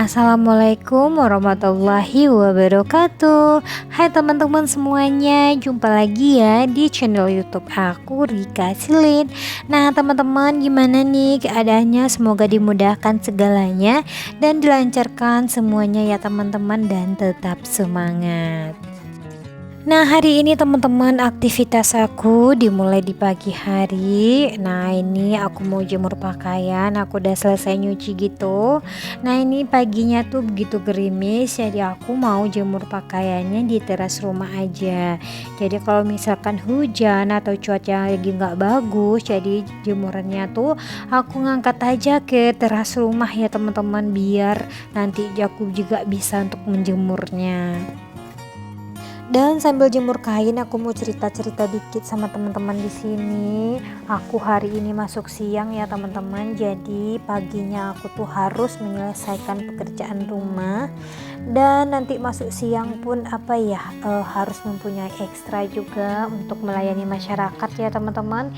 Assalamualaikum warahmatullahi wabarakatuh. Hai teman-teman semuanya, jumpa lagi ya di channel YouTube aku, Rika Silin. Nah teman-teman, gimana nih keadaannya? Semoga dimudahkan segalanya dan dilancarkan semuanya ya teman-teman, dan tetap semangat. Nah hari ini teman-teman, aktivitas aku dimulai di pagi hari. Nah ini aku mau jemur pakaian, aku udah selesai nyuci gitu. Nah ini paginya tuh begitu gerimis, jadi aku mau jemur pakaiannya di teras rumah aja. Jadi kalau misalkan hujan atau cuaca lagi nggak bagus, jadi jemurannya tuh aku ngangkat aja ke teras rumah ya teman-teman, biar nanti aku juga bisa untuk menjemurnya. Dan sambil jemur kain, aku mau cerita-cerita dikit sama teman-teman di sini. Aku hari ini masuk siang ya teman-teman. Jadi paginya aku tuh harus menyelesaikan pekerjaan rumah. Dan nanti masuk siang pun harus mempunyai ekstra juga untuk melayani masyarakat ya teman-teman.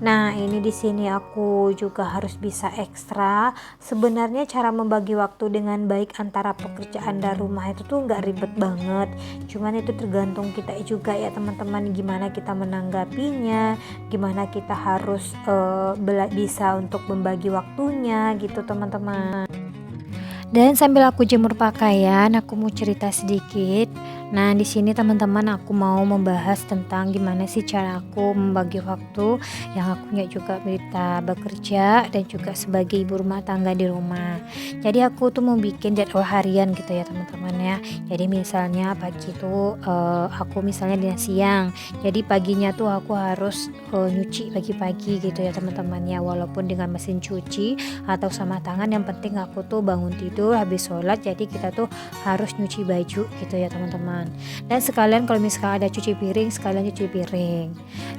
Nah, ini di sini aku juga harus bisa ekstra. Sebenarnya cara membagi waktu dengan baik antara pekerjaan dan rumah itu tuh nggak ribet banget. Cuman itu tergantung kita juga ya teman-teman, gimana kita menanggapinya, gimana kita harus bisa untuk membagi waktunya gitu teman-teman. Dan sambil aku jemur pakaian, aku mau cerita sedikit. Nah, di sini teman-teman, aku mau membahas tentang gimana sih cara aku membagi waktu yang aku juga bisa bekerja dan juga sebagai ibu rumah tangga di rumah. Jadi aku tuh mau bikin jadwal harian gitu ya teman-teman ya. Jadi misalnya pagi tuh aku misalnya di siang. Jadi paginya tuh aku harus nyuci pagi-pagi gitu ya teman-teman ya, walaupun dengan mesin cuci atau sama tangan, yang penting aku tuh bangun tidur habis sholat, jadi kita tuh harus nyuci baju gitu ya teman-teman. Dan sekalian kalau misalkan ada cuci piring, sekalian cuci piring.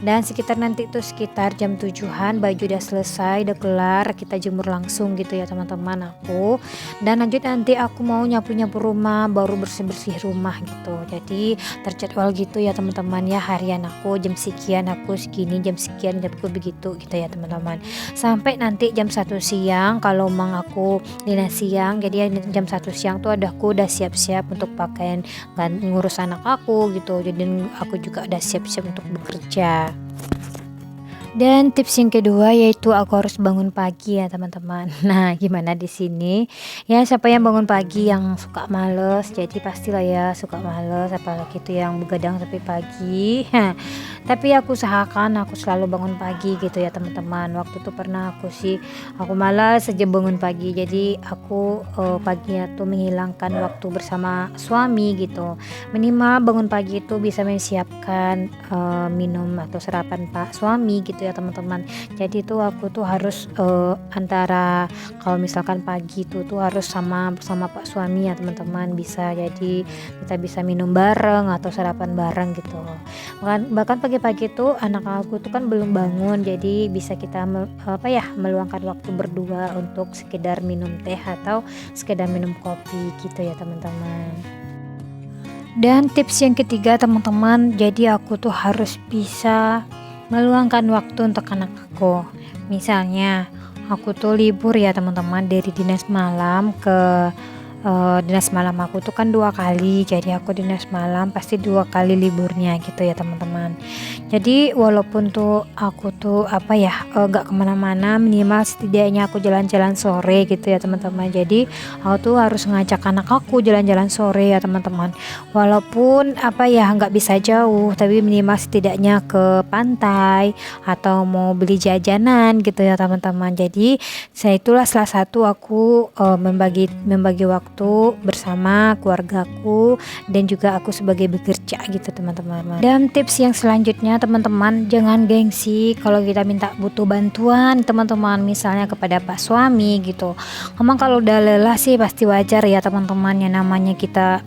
Dan sekitar nanti tuh sekitar jam 7-an baju udah selesai, udah kelar, kita jemur langsung gitu ya teman-teman aku. Dan lanjut nanti aku mau nyapu-nyapu rumah, baru bersih-bersih rumah gitu. Jadi terjadwal gitu ya teman-teman ya, harian aku jam sekian aku segini, jam sekian aku begitu gitu ya teman-teman. Sampai nanti jam 1 siang kalau mang aku dinas siang, jadi jam 1 siang tuh aku udah siap-siap untuk pakaian ngurus anak aku gitu. Jadi aku juga udah siap-siap untuk bekerja. Dan tips yang kedua yaitu aku harus bangun pagi ya teman-teman. Nah gimana di sini ya, siapa yang bangun pagi yang suka males, jadi pastilah ya suka males, apalagi itu yang begadang sampai pagi. Tapi aku usahakan aku selalu bangun pagi gitu ya teman-teman. Waktu itu pernah aku malas saja bangun pagi, jadi aku paginya tuh menghilangkan waktu bersama suami gitu. Minimal bangun pagi itu bisa menyiapkan minum atau sarapan pak suami gitu ya teman-teman. Jadi itu aku tuh harus antara kalau misalkan pagi tuh harus sama pak suami ya teman-teman, bisa jadi kita bisa minum bareng atau sarapan bareng gitu. Bahkan pagi-pagi tuh anak aku tuh kan belum bangun, jadi bisa kita meluangkan waktu berdua untuk sekedar minum teh atau sekedar minum kopi gitu ya teman-teman. Dan tips yang ketiga teman-teman, jadi aku tuh harus bisa meluangkan waktu untuk anak aku. Misalnya aku tuh libur ya teman-teman, dari dinas malam ke dinas malam aku tuh kan 2 kali, jadi aku dinas malam pasti 2 kali liburnya gitu ya teman-teman. Jadi walaupun tuh aku tuh gak kemana-mana, minimal setidaknya aku jalan-jalan sore gitu ya teman-teman. Jadi aku tuh harus ngajak anak aku jalan-jalan sore ya teman-teman, walaupun nggak bisa jauh, tapi minimal setidaknya ke pantai atau mau beli jajanan gitu ya teman-teman. Jadi itulah salah satu aku membagi waktu bersama keluargaku dan juga aku sebagai bekerja gitu teman-teman. Dan tips yang selanjutnya teman-teman, jangan gengsi kalau kita butuh bantuan teman-teman, misalnya kepada pak suami gitu. Memang kalau udah lelah sih pasti wajar ya teman-teman, yang namanya kita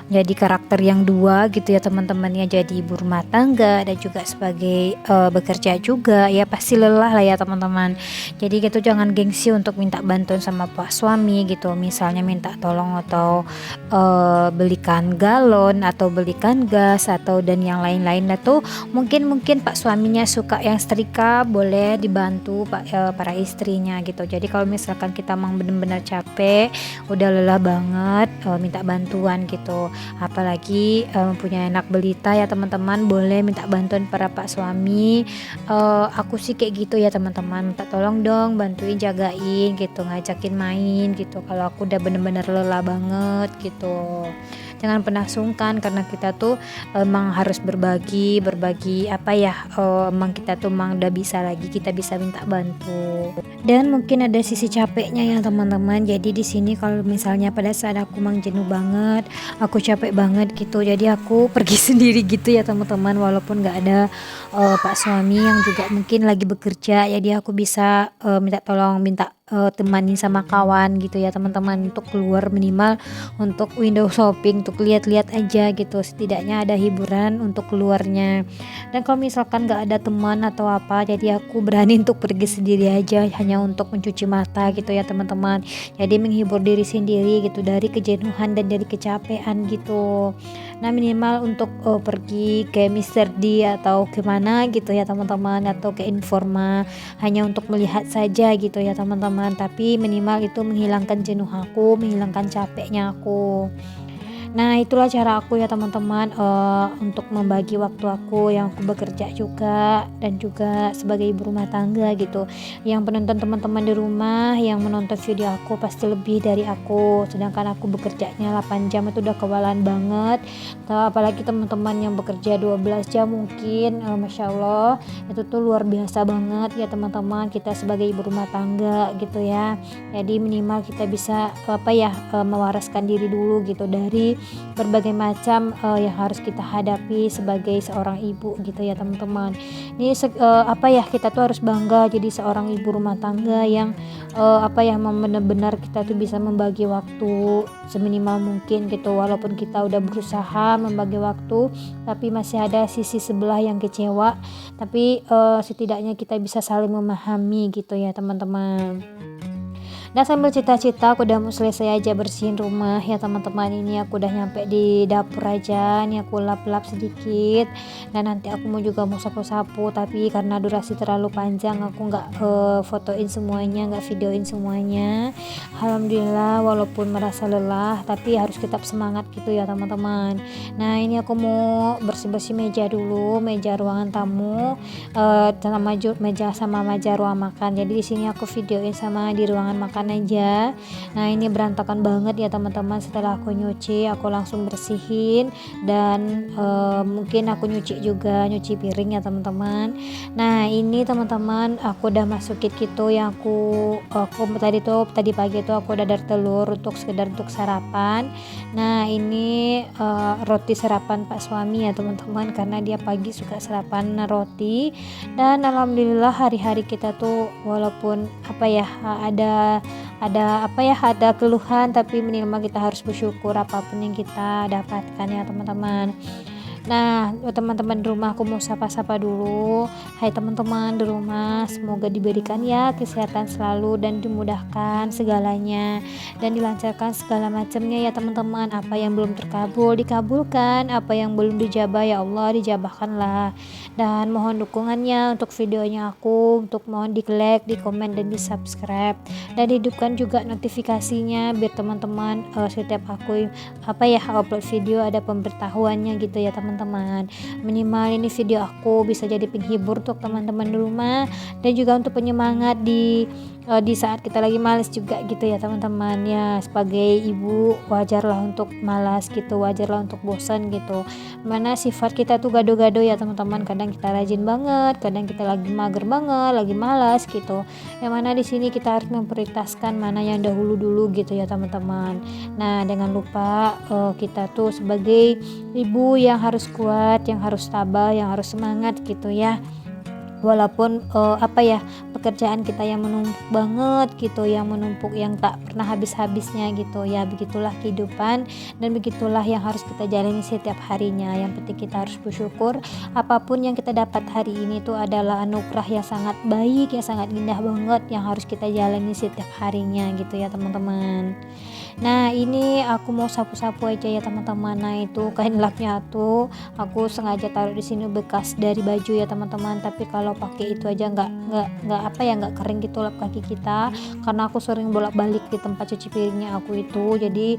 jadi karakter yang dua gitu ya teman-teman ya, jadi ibu rumah tangga dan juga sebagai bekerja juga ya, pasti lelah lah ya teman-teman. Jadi gitu jangan gengsi untuk minta bantuan sama pak suami gitu, misalnya minta tolong atau belikan galon atau belikan gas atau dan yang lain-lain tuh Mungkin pak suaminya suka yang setrika, boleh dibantu para istrinya gitu. Jadi kalau misalkan kita memang benar-benar capek, udah lelah banget, minta bantuan gitu. Apalagi punya anak balita ya teman-teman, boleh minta bantuan para pak suami. Aku sih kayak gitu ya teman-teman, minta tolong dong bantuin jagain gitu, ngajakin main gitu kalau aku udah bener-bener lelah banget gitu. Jangan pernah sungkan, karena kita tuh emang harus berbagi apa ya, emang kita tuh emang udah bisa lagi, kita bisa minta bantu. Dan mungkin ada sisi capeknya ya teman-teman. Jadi di sini kalau misalnya pada saat aku emang jenuh banget, aku capek banget gitu, jadi aku pergi sendiri gitu ya teman-teman, walaupun nggak ada pak suami yang juga mungkin lagi bekerja, jadi aku bisa minta tolong, minta temani sama kawan gitu ya teman-teman, untuk keluar minimal untuk window shopping, untuk lihat-lihat aja gitu, setidaknya ada hiburan untuk keluarnya. Dan kalau misalkan nggak ada teman atau apa, jadi aku berani untuk pergi sendiri aja, hanya untuk mencuci mata gitu ya teman-teman, jadi menghibur diri sendiri gitu dari kejenuhan dan dari kecapean gitu. Nah minimal untuk pergi ke Mister D atau kemana gitu ya teman-teman, atau ke Informa, hanya untuk melihat saja gitu ya teman-teman, tapi minimal itu menghilangkan jenuh aku, menghilangkan capeknya aku. Nah itulah cara aku ya teman-teman, untuk membagi waktu aku yang aku bekerja juga, dan juga sebagai ibu rumah tangga gitu. Yang penonton teman-teman di rumah yang menonton video aku pasti lebih dari aku, sedangkan aku bekerjanya 8 jam itu udah kewalahan banget. Apalagi teman-teman yang bekerja 12 jam mungkin, Masya Allah itu tuh luar biasa banget ya teman-teman, kita sebagai ibu rumah tangga gitu ya. Jadi minimal kita bisa apa ya, mewaraskan diri dulu gitu dari berbagai macam yang harus kita hadapi sebagai seorang ibu gitu ya teman-teman. Ini apa ya, kita tuh harus bangga jadi seorang ibu rumah tangga yang apa ya, benar-benar kita tuh bisa membagi waktu seminimal mungkin gitu, walaupun kita udah berusaha membagi waktu tapi masih ada sisi sebelah yang kecewa, tapi setidaknya kita bisa saling memahami gitu ya teman-teman. Nah sambil cita-cita aku udah mau selesai aja bersihin rumah ya teman-teman. Ini aku udah nyampe di dapur aja, nih aku lap-lap sedikit. Dan nanti aku mau sapu-sapu, tapi karena durasi terlalu panjang aku nggak fotoin semuanya, nggak videoin semuanya. Alhamdulillah walaupun merasa lelah tapi harus tetap semangat gitu ya teman-teman. Nah ini aku mau bersih-bersih meja dulu, meja ruangan tamu, meja ruang makan. Jadi di sini aku videoin sama di ruangan makan aja. Nah ini berantakan banget ya teman-teman, setelah aku nyuci aku langsung bersihin, dan mungkin aku nyuci piring ya teman-teman. Nah ini teman-teman aku udah masukin gitu yang aku tadi pagi itu aku udah dari telur untuk sekedar untuk sarapan. Nah ini roti sarapan pak suami ya teman-teman, karena dia pagi suka sarapan roti. Dan alhamdulillah hari-hari kita tuh walaupun apa ya, ada keluhan, tapi minimal kita harus bersyukur apapun yang kita dapatkan ya teman-teman. Nah teman-teman di rumah aku mau sapa-sapa dulu. Hai teman-teman di rumah, semoga diberikan ya kesehatan selalu dan dimudahkan segalanya dan dilancarkan segala macamnya ya teman-teman. Apa yang belum terkabul dikabulkan, apa yang belum dijabah ya Allah dijabahkanlah. Dan mohon dukungannya untuk videonya aku, untuk mohon di like, di komen, dan di subscribe, dan hidupkan juga notifikasinya biar teman-teman setiap aku upload video ada pemberitahuannya gitu ya teman-teman. Minimal ini video aku bisa jadi penghibur untuk teman-teman di rumah, dan juga untuk penyemangat di saat kita lagi malas juga gitu ya teman-teman. Ya sebagai ibu wajarlah untuk malas gitu, wajarlah untuk bosan gitu. Mana sifat kita tuh gado-gado ya teman-teman, kadang kita rajin banget, kadang kita lagi mager banget, lagi malas gitu. Yang mana di sini kita harus memprioritaskan mana yang dahulu dulu gitu ya teman-teman. Nah jangan lupa kita tuh sebagai ibu yang harus kuat, yang harus tabah, yang harus semangat gitu ya. Walaupun pekerjaan kita yang menumpuk banget gitu, yang menumpuk, yang tak pernah habis-habisnya gitu ya, begitulah kehidupan dan begitulah yang harus kita jalani setiap harinya. Yang penting kita harus bersyukur apapun yang kita dapat hari ini itu adalah anugerah yang sangat baik, yang sangat indah banget, yang harus kita jalani setiap harinya gitu ya teman-teman. Nah ini aku mau sapu-sapu aja ya teman-teman. Nah itu kain lapnya tuh aku sengaja taruh di sini bekas dari baju ya teman-teman. Tapi kalau pakai itu aja nggak apa ya, nggak kering gitu lap kaki kita. Karena aku sering bolak-balik di tempat cuci piringnya aku itu. Jadi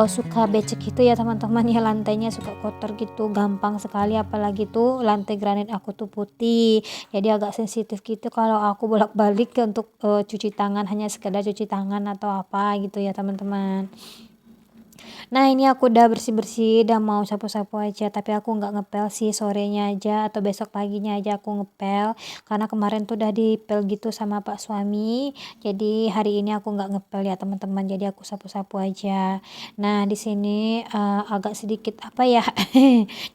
suka becek gitu ya teman-teman ya, lantainya suka kotor gitu, gampang sekali. Apalagi tuh lantai granit aku tuh putih. Jadi agak sensitif gitu kalau aku bolak-balik untuk cuci tangan, hanya sekedar cuci tangan atau apa gitu ya teman-teman. Nah ini aku udah bersih-bersih, udah mau sapu-sapu aja, tapi aku nggak ngepel sih, sorenya aja atau besok paginya aja aku ngepel. Karena kemarin tuh udah dipel gitu sama pak suami, jadi hari ini aku nggak ngepel ya teman-teman, jadi aku sapu-sapu aja. Nah di sini agak sedikit apa ya,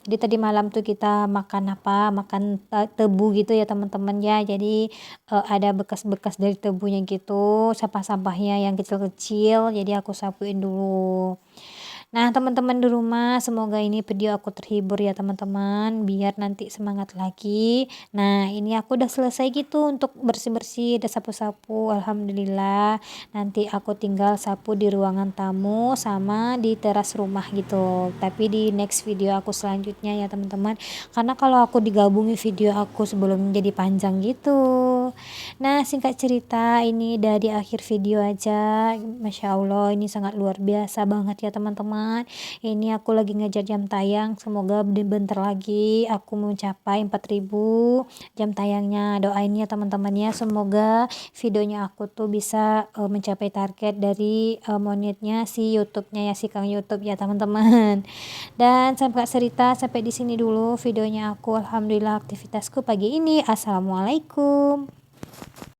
jadi tadi malam tuh kita makan apa, makan tebu gitu ya teman-teman ya, jadi ada bekas-bekas dari tebunya gitu, sampah-sampahnya yang kecil-kecil, jadi aku sapuin dulu. Nah, teman-teman di rumah, semoga ini video aku terhibur ya teman-teman, biar nanti semangat lagi. Nah, ini aku udah selesai gitu untuk bersih-bersih, udah sapu-sapu, alhamdulillah. Nanti aku tinggal sapu di ruangan tamu sama di teras rumah gitu. Tapi di next video aku selanjutnya ya teman-teman. Karena kalau aku digabungin video aku sebelumnya jadi panjang gitu. Nah, singkat cerita ini udah di akhir video aja. Masya Allah, ini sangat luar biasa banget ya teman-teman. Ini aku lagi ngejar jam tayang, semoga bentar lagi aku mencapai 4000 jam tayangnya. Doain ya teman-teman ya, semoga videonya aku tuh bisa mencapai target dari monetnya si YouTube-nya ya, si Kang YouTube ya teman-teman. Dan sampai cerita sampai di sini dulu videonya aku. Alhamdulillah aktivitasku pagi ini. Assalamualaikum.